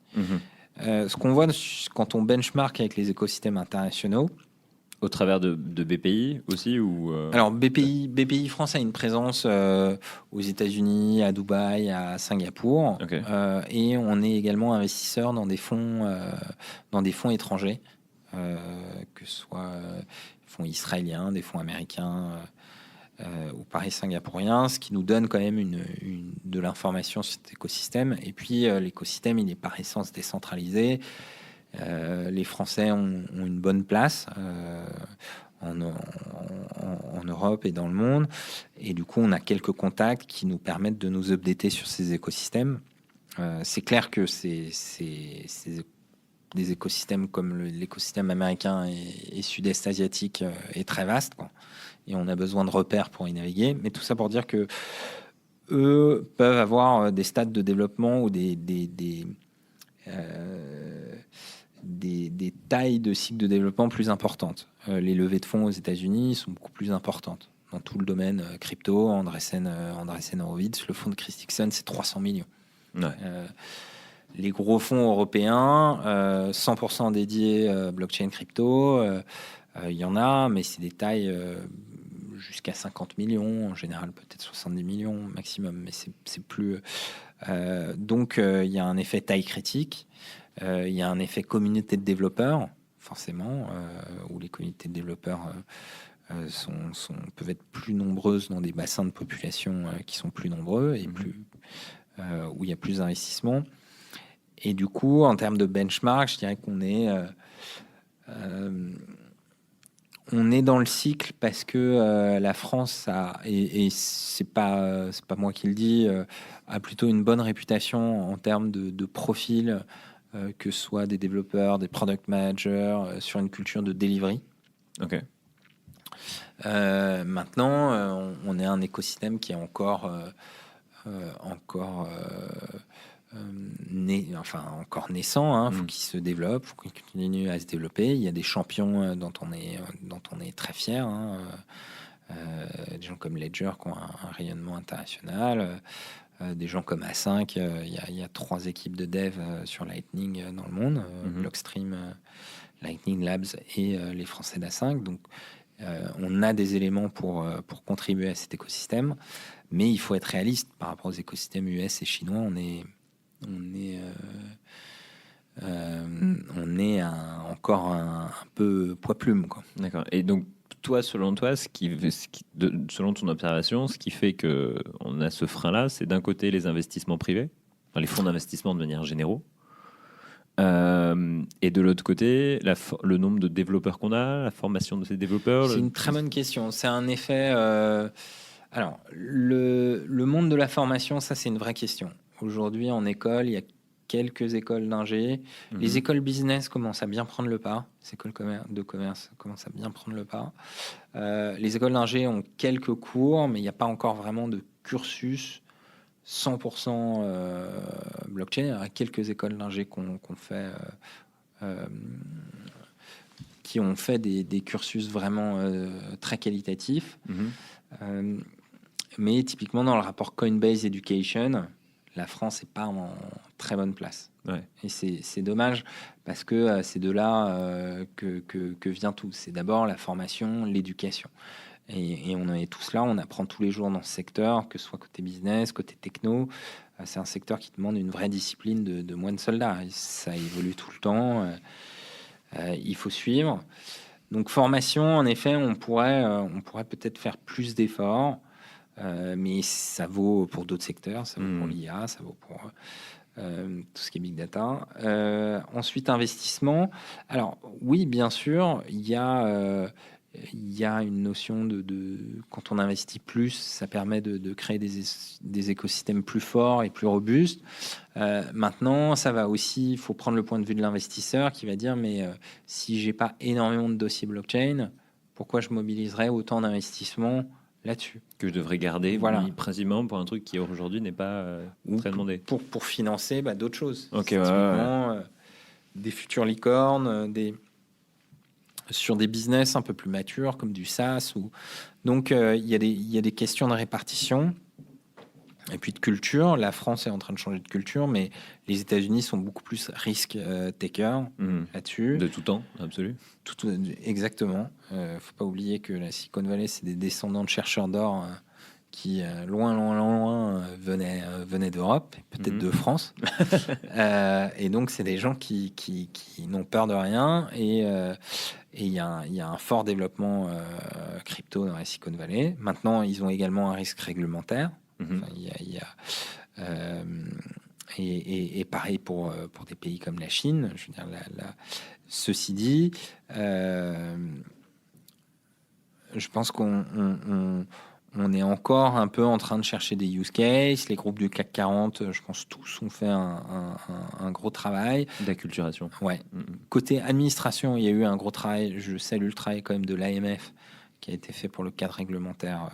Ce qu'on voit quand on benchmark avec les écosystèmes internationaux, au travers de BPI aussi ou Alors BPI France a une présence aux États-Unis, à Dubaï, à Singapour, Okay. Et on est également investisseur dans des fonds étrangers, que ce soit fonds israéliens, des fonds américains ou pareil singapouriens, ce qui nous donne quand même de l'information sur cet écosystème. Et puis l'écosystème, il est par essence décentralisé. Les Français ont une bonne place en Europe et dans le monde. Et du coup, on a quelques contacts qui nous permettent de nous updater sur ces écosystèmes. C'est clair que c'est des écosystèmes comme l'écosystème américain et sud-est asiatique est très vaste, quoi. Et on a besoin de repères pour y naviguer. Mais tout ça pour dire que eux peuvent avoir des stades de développement ou des tailles de cycle de développement plus importantes. Les levées de fonds aux États-Unis sont beaucoup plus importantes. Dans tout le domaine crypto, Andreessen Horowitz, le fonds de Chris Dixon, c'est 300 millions. Ouais. Les gros fonds européens, 100% dédiés blockchain crypto, il y en a, mais c'est des tailles jusqu'à 50 millions, en général peut-être 70 millions maximum, mais c'est plus... donc il y a un effet taille critique, il y a un effet communauté de développeurs, forcément, où les communautés de développeurs peuvent être plus nombreuses dans des bassins de population qui sont plus nombreux et où il y a plus d'investissement. Et du coup, en termes de benchmark, je dirais qu'on est dans le cycle parce que la France et c'est pas moi qui le dis, a plutôt une bonne réputation en termes de profil, que ce soit des développeurs, des product managers, sur une culture de delivery. Ok. Maintenant, on est un écosystème qui est encore naissant, hein. Faut qu'il se développe, faut qu'il continue à se développer. Il y a des champions dont on est très fier, hein. Des gens comme Ledger qui ont un rayonnement international, des gens comme A5. Il y a 3 équipes de dev sur Lightning dans le monde, Blockstream, Lightning Labs et les Français d'A5. Donc on a des éléments pour contribuer à cet écosystème, mais il faut être réaliste par rapport aux écosystèmes US et chinois. On est encore un peu poids-plume, quoi. D'accord. Et donc, toi, selon toi, selon ton observation, ce qui fait que on a ce frein-là, c'est d'un côté les investissements privés, enfin, les fonds d'investissement de manière générale, et de l'autre côté, le nombre de développeurs qu'on a, la formation de ces développeurs. C'est une très bonne question. C'est un effet. Alors, le monde de la formation, ça, c'est une vraie question. Aujourd'hui, en école, il y a quelques écoles d'ingé. Les écoles business commencent à bien prendre le pas. Les écoles de commerce commencent à bien prendre le pas. Les écoles d'ingé ont quelques cours, mais il n'y a pas encore vraiment de cursus 100% blockchain. Il y a quelques écoles d'ingé qui ont fait des cursus vraiment très qualitatifs. Mais typiquement, dans le rapport Coinbase Education, la France n'est pas en très bonne place. Ouais. Et c'est dommage parce que c'est de là que vient tout. C'est d'abord la formation, l'éducation. Et on en est tous là, on apprend tous les jours dans ce secteur, que ce soit côté business, côté techno. C'est un secteur qui demande une vraie discipline de moine soldat. Ça évolue tout le temps. Il faut suivre. Donc formation, en effet, on pourrait peut-être faire plus d'efforts. Mais ça vaut pour d'autres secteurs, ça vaut pour l'IA, ça vaut pour tout ce qui est big data. Ensuite, investissement. Alors oui, bien sûr, il y a une notion de quand on investit plus, ça permet de créer des écosystèmes plus forts et plus robustes. Maintenant, ça va aussi, il faut prendre le point de vue de l'investisseur qui va dire mais si j'ai pas énormément de dossiers blockchain, pourquoi je mobiliserais autant d'investissements là-dessus que je devrais garder, voilà, principalement pour un truc qui aujourd'hui n'est pas très demandé. Pour financer d'autres choses. Ok, des futures licornes, sur des business un peu plus matures comme du SaaS. Donc il y a des questions de répartition et puis de culture. La France est en train de changer de culture, mais les États-Unis sont beaucoup plus risk taker là-dessus. De tout temps, absolu. Exactement. Faut pas oublier que la Silicon Valley, c'est des descendants de chercheurs d'or qui, loin, venaient d'Europe, peut-être de France. Et donc, c'est des gens qui n'ont peur de rien. Et il y a un fort développement crypto dans la Silicon Valley. Maintenant, ils ont également un risque réglementaire. Enfin, et pareil pour des pays comme la Chine. Je veux dire, ceci dit, je pense qu'on On est encore un peu en train de chercher des use cases. Les groupes du CAC 40, je pense tous ont fait un gros travail. D'acculturation. Ouais. Côté administration, il y a eu un gros travail. Je salue le travail quand même de l'AMF qui a été fait pour le cadre réglementaire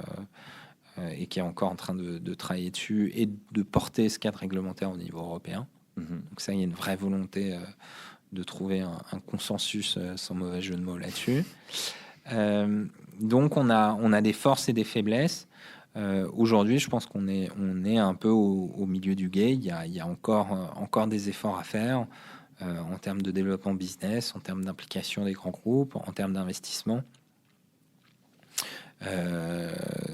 et qui est encore en train de travailler dessus et de porter ce cadre réglementaire au niveau européen. Donc ça, il y a une vraie volonté de trouver un consensus sans mauvais jeu de mots là-dessus. Donc on a des forces et des faiblesses. Aujourd'hui, je pense qu'on est un peu au milieu du gué. Il y a encore des efforts à faire en termes de développement business, en termes d'implication des grands groupes, en termes d'investissement.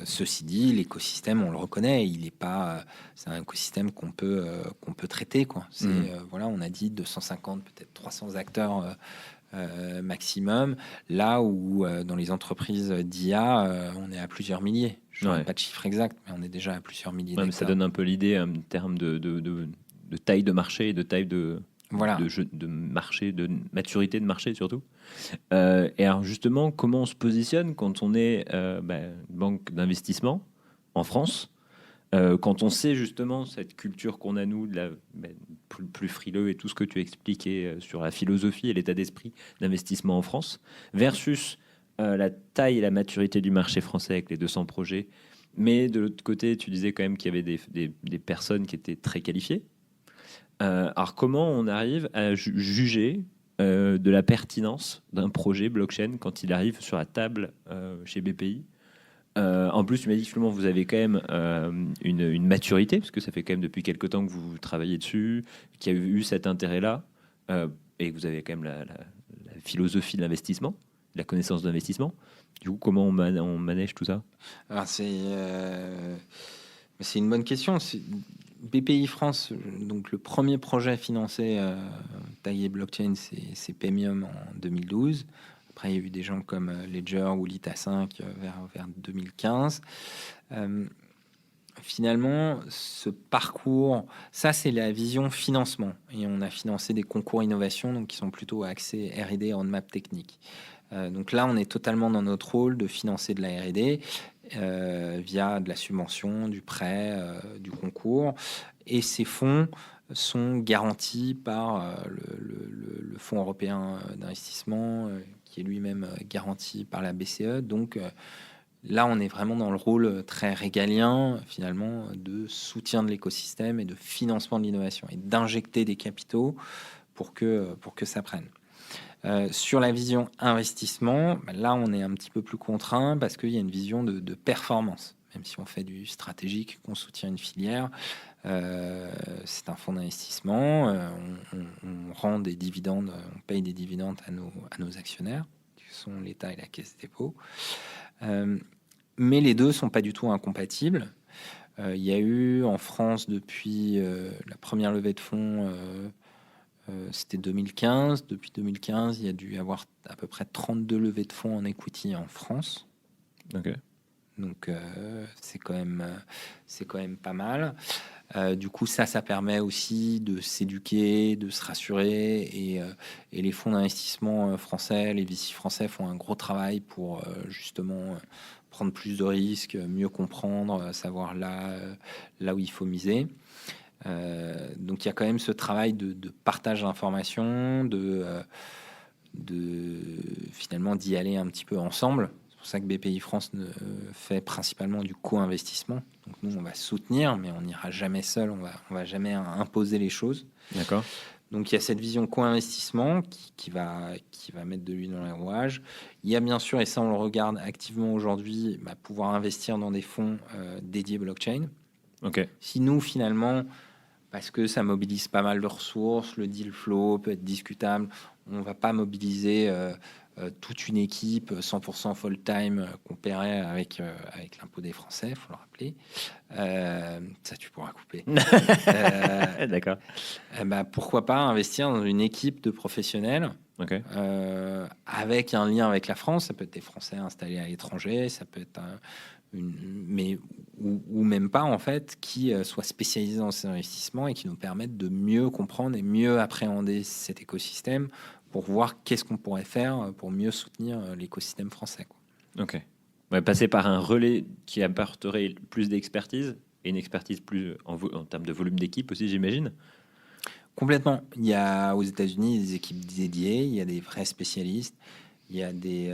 Ceci dit, l'écosystème, on le reconnaît, il est pas, c'est un écosystème qu'on peut traiter, quoi. C'est voilà, on a dit 250, peut-être 300 acteurs maximum. Là où dans les entreprises d'IA, on est à plusieurs milliers. Je n'ai pas de chiffre exact, mais on est déjà à plusieurs milliers. Ouais, ça donne un peu l'idée en termes de taille de marché et de taille de marché, de maturité de marché surtout. Et alors justement, comment on se positionne quand on est une banque d'investissement en France, quand on sait justement cette culture qu'on a nous, de la plus frileux et tout ce que tu expliquais sur la philosophie et l'état d'esprit d'investissement en France, versus la taille et la maturité du marché français avec les 200 projets. Mais de l'autre côté, tu disais quand même qu'il y avait des personnes qui étaient très qualifiées. Alors comment on arrive à juger de la pertinence d'un projet blockchain quand il arrive sur la table chez BPI? En plus, tu m'as dit que vous avez quand même une maturité, parce que ça fait quand même depuis quelques temps que vous travaillez dessus, qu'il y a eu cet intérêt-là, et que vous avez quand même la philosophie de l'investissement, la connaissance d'investissement. Du coup, comment on manège tout ça? Alors c'est une bonne question. BPI France, donc le premier projet financé taillé blockchain, c'est Paymium en 2012. Après, il y a eu des gens comme Ledger ou Lita 5 vers 2015. Finalement, ce parcours, ça c'est la vision financement. Et on a financé des concours innovation donc qui sont plutôt axés R&D, roadmap technique. Donc là, on est totalement dans notre rôle de financer de la R&D via de la subvention, du prêt, du concours. Et ces fonds sont garantis par le Fonds européen d'investissement, qui est lui-même garanti par la BCE. Donc là, on est vraiment dans le rôle très régalien, finalement, de soutien de l'écosystème et de financement de l'innovation et d'injecter des capitaux pour que ça prenne. Sur la vision investissement, là, on est un petit peu plus contraint parce qu'il y a une vision de performance. Même si on fait du stratégique, qu'on soutient une filière, c'est un fonds d'investissement. On rend des dividendes, on paye des dividendes à nos actionnaires, qui sont l'État et la Caisse des dépôts. Mais les deux sont pas du tout incompatibles. Il y a eu en France depuis la première levée de fonds, c'était 2015. Depuis 2015, il y a dû y avoir à peu près 32 levées de fonds en equity en France. Ok. Donc c'est quand même pas mal. Du coup, ça permet aussi de s'éduquer, de se rassurer, et les fonds d'investissement français, les VC français font un gros travail pour justement prendre plus de risques, mieux comprendre, savoir là où il faut miser. Donc il y a quand même ce travail de partage d'informations, de finalement d'y aller un petit peu ensemble. C'est pour ça que BPI France fait principalement du co-investissement. Donc nous, on va soutenir, mais on n'ira jamais seul, on va jamais imposer les choses. D'accord. Donc il y a cette vision co-investissement qui va mettre de l'huile dans les rouages. Il y a bien sûr, et ça on le regarde activement aujourd'hui, pouvoir investir dans des fonds dédiés blockchain. Ok. Si nous, finalement, parce que ça mobilise pas mal de ressources, le deal flow peut être discutable, on va pas mobiliser toute une équipe 100% full-time qu'on paierait avec l'impôt des Français, il faut le rappeler. Ça, tu pourras couper. D'accord. Pourquoi pas investir dans une équipe de professionnels avec un lien avec la France. Ça peut être des Français installés à l'étranger, ça peut être ou même pas, en fait, qui soient spécialisés dans ces investissements et qui nous permettent de mieux comprendre et mieux appréhender cet écosystème pour voir qu'est-ce qu'on pourrait faire pour mieux soutenir l'écosystème français, quoi. Ok. Ouais, passer par un relais qui apporterait plus d'expertise et une expertise plus en termes de volume d'équipe aussi, j'imagine. Complètement. Il y a aux États-Unis des équipes dédiées, il y a des vrais spécialistes, il y a des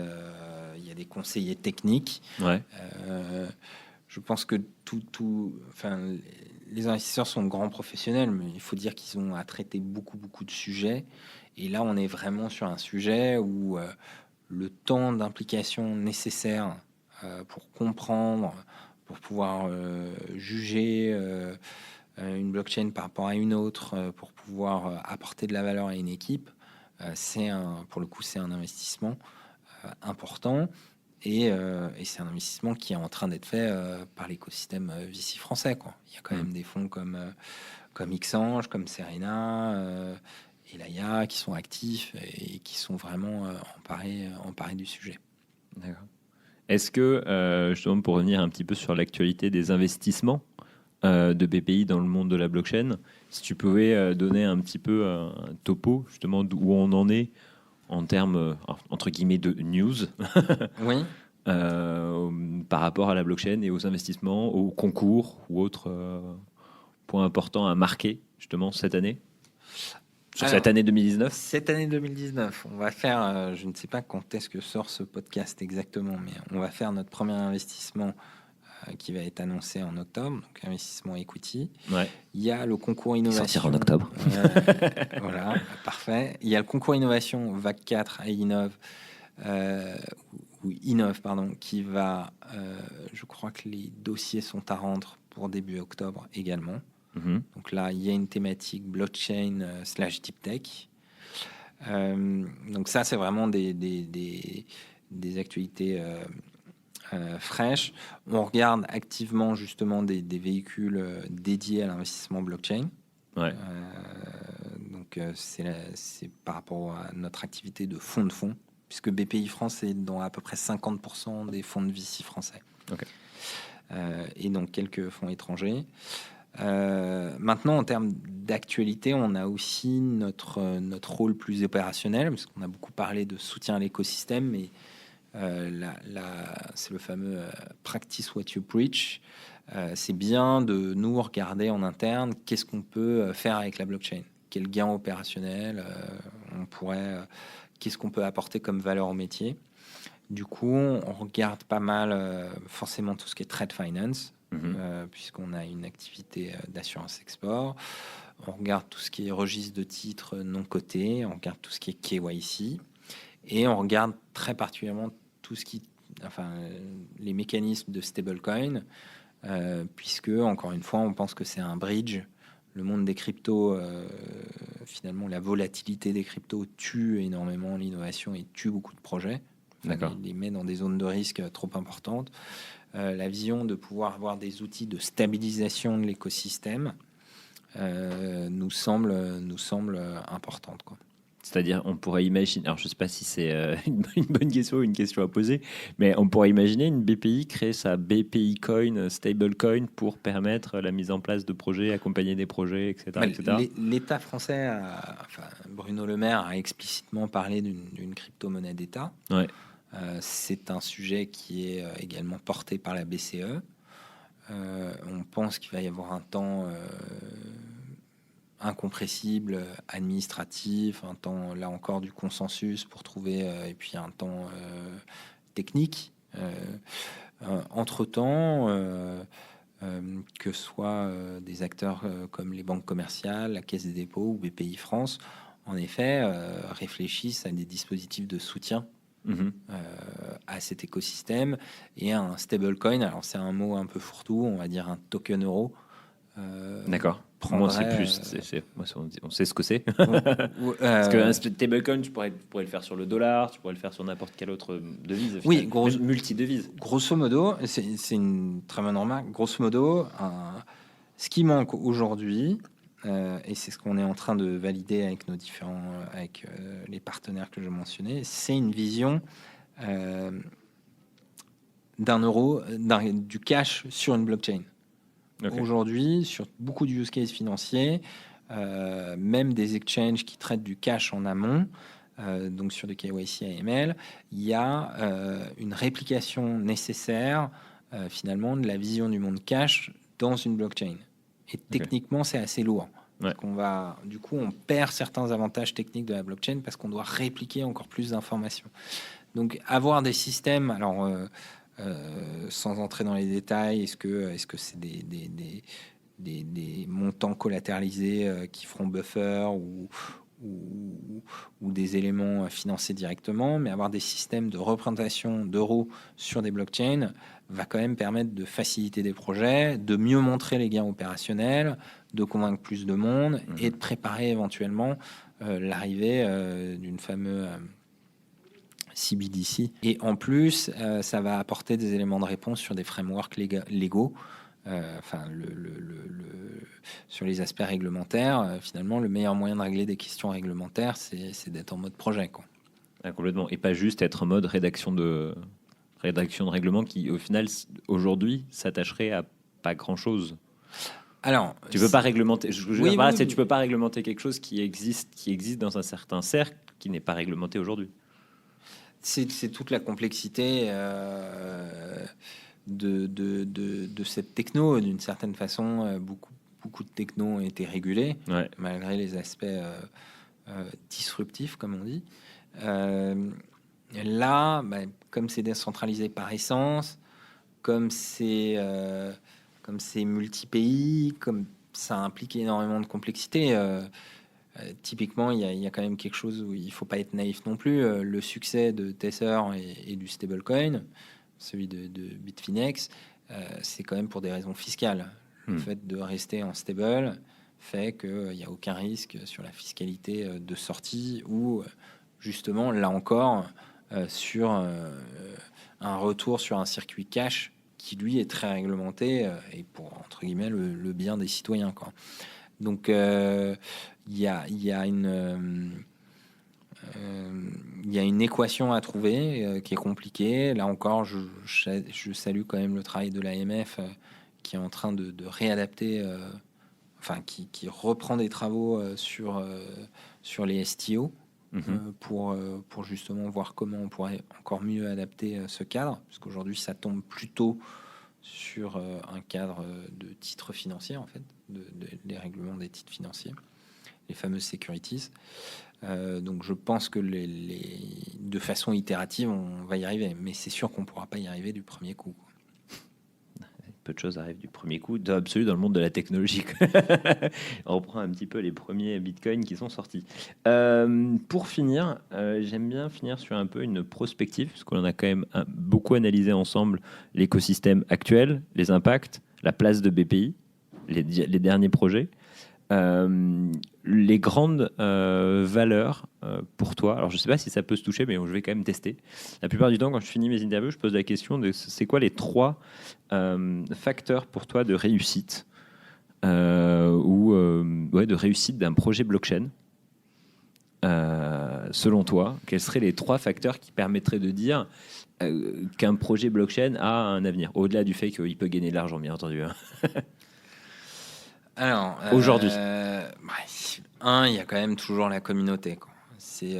conseillers techniques. Ouais. Je pense que enfin, les investisseurs sont de grands professionnels, mais il faut dire qu'ils ont à traiter beaucoup de sujets. Et là, on est vraiment sur un sujet où le temps d'implication nécessaire pour comprendre, pour pouvoir juger une blockchain par rapport à une autre, pour pouvoir apporter de la valeur à une équipe, pour le coup, c'est un investissement important. Et c'est un investissement qui est en train d'être fait par l'écosystème VC français, quoi. Il y a quand même des fonds comme Xange, comme Serena, et Laia qui sont actifs et qui sont vraiment emparés du sujet. D'accord. Est-ce que, justement, pour revenir un petit peu sur l'actualité des investissements de BPI dans le monde de la blockchain, si tu pouvais donner un petit peu un topo, justement, d'où on en est en termes, entre guillemets, de news Oui. Par rapport à la blockchain et aux investissements, aux concours ou autres points importants à marquer, justement, cette année sur cette année 2019. Cette année 2019, on va faire, je ne sais pas quand est-ce que sort ce podcast exactement, mais on va faire notre premier investissement qui va être annoncé en octobre, donc investissement equity. Ouais. Il y a le concours innovation. Qui sortira en octobre. Voilà, parfait. Il y a le concours innovation VAC 4 à Innov, ou Innov, pardon, qui va, je crois que les dossiers sont à rendre pour début octobre également. Donc là, il y a une thématique blockchain / deep tech. Donc ça, c'est vraiment des actualités fraîches. On regarde activement justement des véhicules dédiés à l'investissement blockchain. Ouais. Donc c'est par rapport à notre activité de fonds, puisque BPI France est dans à peu près 50% des fonds de VC français. Okay. Et donc quelques fonds étrangers. Maintenant, en termes d'actualité, on a aussi notre rôle plus opérationnel, parce qu'on a beaucoup parlé de soutien à l'écosystème, mais c'est le fameux practice what you preach. C'est bien de nous regarder en interne qu'est-ce qu'on peut faire avec la blockchain, quel gain opérationnel qu'est-ce qu'on peut apporter comme valeur au métier. Du coup, on regarde pas mal forcément tout ce qui est trade finance, puisqu'on a une activité d'assurance export. On regarde tout ce qui est registre de titres non cotés, on regarde tout ce qui est KYC, et on regarde très particulièrement tout ce qui, les mécanismes de stablecoin, puisque, encore une fois, on pense que c'est un bridge. Le monde des cryptos, finalement, la volatilité des cryptos tue énormément l'innovation et tue beaucoup de projets. D'accord. Les met dans des zones de risque trop importantes. La vision de pouvoir avoir des outils de stabilisation de l'écosystème nous semble importante, quoi. C'est-à-dire, on pourrait imaginer, alors je ne sais pas si c'est une bonne question ou une question à poser, mais on pourrait imaginer une BPI créer sa BPI Coin, stablecoin, pour permettre la mise en place de projets, accompagner des projets, etc. etc. L'État français, Bruno Le Maire a explicitement parlé d'une crypto-monnaie d'État. Ouais. C'est un sujet qui est également porté par la BCE. On pense qu'il va y avoir un temps incompressible, administratif, un temps, là encore, du consensus pour trouver, et puis un temps technique. Entre-temps, que ce soit des acteurs comme les banques commerciales, la Caisse des dépôts ou BPI France, en effet, réfléchissent à des dispositifs de soutien à cet écosystème et à un stablecoin. Alors c'est un mot un peu fourre-tout, on va dire un token euro. D'accord. Moi, c'est plus. On sait ce que c'est. Parce qu'un stablecoin, tu pourrais le faire sur le dollar, tu pourrais le faire sur n'importe quelle autre devise. Oui, multi-devise. Grosso modo, c'est une très bonne remarque. Grosso modo, ce qui manque aujourd'hui, et c'est ce qu'on est en train de valider avec nos avec les partenaires que je mentionnais, c'est une vision d'un euro, du cash sur une blockchain. Okay. Aujourd'hui, sur beaucoup de use cases financiers, même des exchanges qui traitent du cash en amont, donc sur du KYC AML, il y a une réplication nécessaire finalement de la vision du monde cash dans une blockchain. Et techniquement, c'est assez lourd. Du coup, on perd certains avantages techniques de la blockchain parce qu'on doit répliquer encore plus d'informations. Donc, avoir des systèmes, alors sans entrer dans les détails, est-ce que c'est des montants collatéralisés qui feront buffer ou des éléments financés directement, mais avoir des systèmes de représentation d'euros sur des blockchains va quand même permettre de faciliter des projets, de mieux montrer les gains opérationnels, de convaincre plus de monde et de préparer éventuellement l'arrivée d'une fameuse CBDC. Et en plus, ça va apporter des éléments de réponse sur des frameworks légaux. Sur les aspects réglementaires, finalement, le meilleur moyen de régler des questions réglementaires, c'est d'être en mode projet, quoi. Ah, complètement. Et pas juste être en mode rédaction de règlement qui, au final, aujourd'hui, s'attacherait à pas grand-chose. Alors, tu peux pas réglementer. Tu peux pas réglementer quelque chose qui existe dans un certain cercle qui n'est pas réglementé aujourd'hui. C'est toute la complexité de cette techno. D'une certaine façon, beaucoup de techno ont été régulés, malgré les aspects disruptifs, comme on dit. Là, comme c'est décentralisé par essence, comme c'est multi-pays, comme ça implique énormément de complexité, typiquement, il y a quand même quelque chose où il faut pas être naïf non plus. Le succès de Tether et du stablecoin, celui de Bitfinex, c'est quand même pour des raisons fiscales. Le fait de rester en stable fait qu'il n'y a aucun risque sur la fiscalité de sortie ou justement, là encore, sur un retour sur un circuit cash qui, lui, est très réglementé et pour, entre guillemets, le bien des citoyens, quoi. Donc, il y a une équation à trouver qui est compliquée. Là encore, je salue quand même le travail de l'AMF qui est en train de réadapter, qui reprend des travaux sur les STO pour justement voir comment on pourrait encore mieux adapter ce cadre, parce qu'aujourd'hui ça tombe plutôt sur un cadre de titres financiers, en fait, des règlements des titres financiers, les fameuses securities. Donc je pense que de façon itérative, on va y arriver, mais c'est sûr qu'on ne pourra pas y arriver du premier coup. Peu de choses arrivent du premier coup, absolu dans le monde de la technologie. On reprend un petit peu les premiers bitcoins qui sont sortis. Pour finir, j'aime bien finir sur un peu une prospective, parce qu'on a quand même beaucoup analysé ensemble l'écosystème actuel, les impacts, la place de BPI, les derniers projets. Les grandes valeurs pour toi. Alors je sais pas si ça peut se toucher, mais je vais quand même tester. La plupart du temps, quand je finis mes interviews, je pose la question de c'est quoi les 3 facteurs pour toi de réussite de réussite d'un projet blockchain. Selon toi, quels seraient les 3 facteurs qui permettraient de dire qu'un projet blockchain a un avenir, au-delà du fait qu'il peut gagner de l'argent, bien entendu, hein. Alors, aujourd'hui, il y a quand même toujours la communauté, quoi. C'est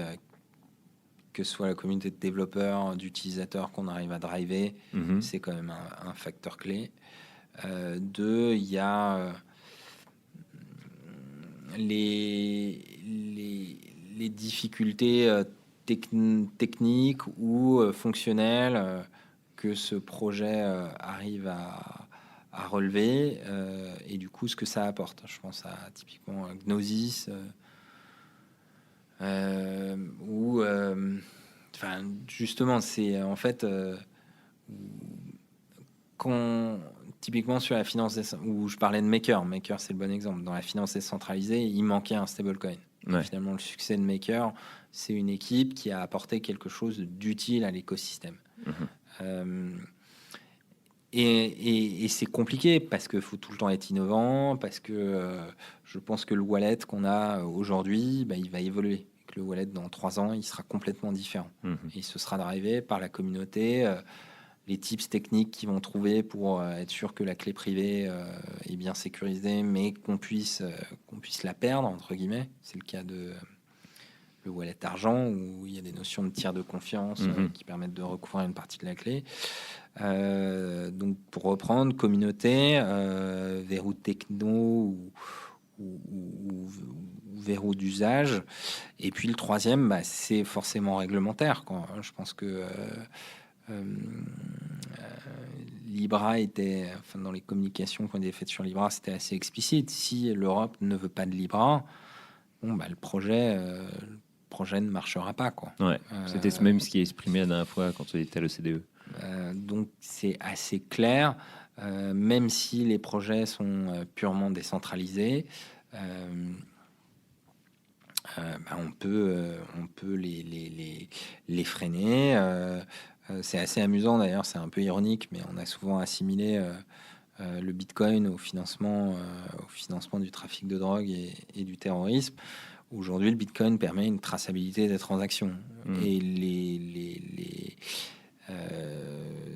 que ce soit la communauté de développeurs, d'utilisateurs qu'on arrive à driver, c'est quand même un facteur clé. 2, il y a les difficultés techniques ou fonctionnelles que ce projet arrive à relever et du coup ce que ça apporte. Je pense à typiquement Gnosis où justement c'est en fait quand typiquement sur la finance où je parlais de Maker c'est le bon exemple. Dans la finance décentralisée, il manquait un stablecoin. Finalement, le succès de Maker, c'est une équipe qui a apporté quelque chose d'utile à l'écosystème. Et c'est compliqué parce qu'il faut tout le temps être innovant, parce que je pense que le wallet qu'on a aujourd'hui, il va évoluer. Que le wallet dans 3 ans, il sera complètement différent. Et ce sera drivé par la communauté, les tips techniques qu'ils vont trouver pour être sûr que la clé privée est bien sécurisée, mais qu'on puisse la perdre, entre guillemets. C'est le cas le wallet argent, où il y a des notions de tiers de confiance qui permettent de recouvrir une partie de la clé. Donc, pour reprendre, communauté, verrou techno ou verrou d'usage. Et puis le troisième, c'est forcément réglementaire, quoi. Je pense que Libra était, dans les communications qui ont été faites sur Libra, c'était assez explicite. Si l'Europe ne veut pas de Libra, le projet ne marchera pas, quoi. Ouais, c'était même ce qui est exprimé la dernière fois quand on était à l'OCDE. Donc c'est assez clair, même si les projets sont purement décentralisés, on peut les freiner. C'est assez amusant d'ailleurs, c'est un peu ironique, mais on a souvent assimilé le Bitcoin au financement du trafic de drogue et du terrorisme. Aujourd'hui, le Bitcoin permet une traçabilité des transactions et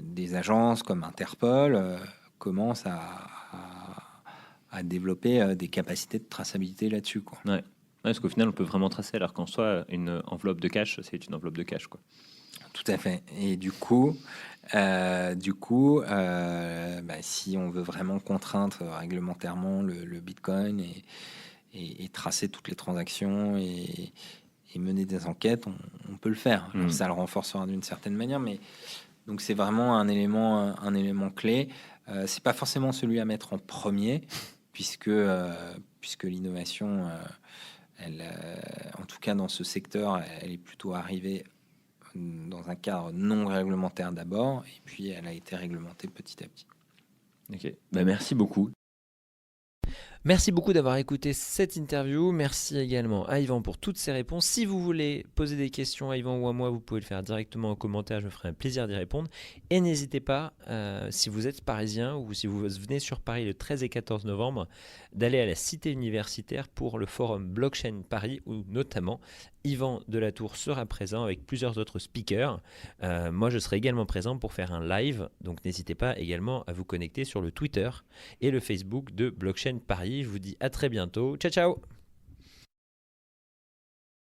des agences comme Interpol commencent à développer des capacités de traçabilité là-dessus, quoi. Ouais. Parce qu'au final, on peut vraiment tracer, alors qu'en soi, une enveloppe de cash, c'est une enveloppe de cash, quoi. Tout à fait. Et du coup, si on veut vraiment contraindre réglementairement le Bitcoin et tracer toutes les transactions et mener des enquêtes, on peut le faire. Alors, ça le renforcera d'une certaine manière, mais donc c'est vraiment un élément clé. C'est pas forcément celui à mettre en premier, puisque l'innovation, en tout cas dans ce secteur, elle est plutôt arrivée dans un cadre non réglementaire d'abord, et puis elle a été réglementée petit à petit. Ok, merci beaucoup. Merci beaucoup d'avoir écouté cette interview. Merci également à Yvan pour toutes ces réponses. Si vous voulez poser des questions à Yvan ou à moi, vous pouvez le faire directement en commentaire. Je me ferai un plaisir d'y répondre. Et n'hésitez pas, si vous êtes parisien ou si vous venez sur Paris le 13 et 14 novembre, d'aller à la Cité universitaire pour le forum Blockchain Paris, où notamment Yvan Delatour sera présent avec plusieurs autres speakers. Moi, je serai également présent pour faire un live. Donc n'hésitez pas également à vous connecter sur le Twitter et le Facebook de Blockchain Paris. Je vous dis à très bientôt. Ciao, ciao!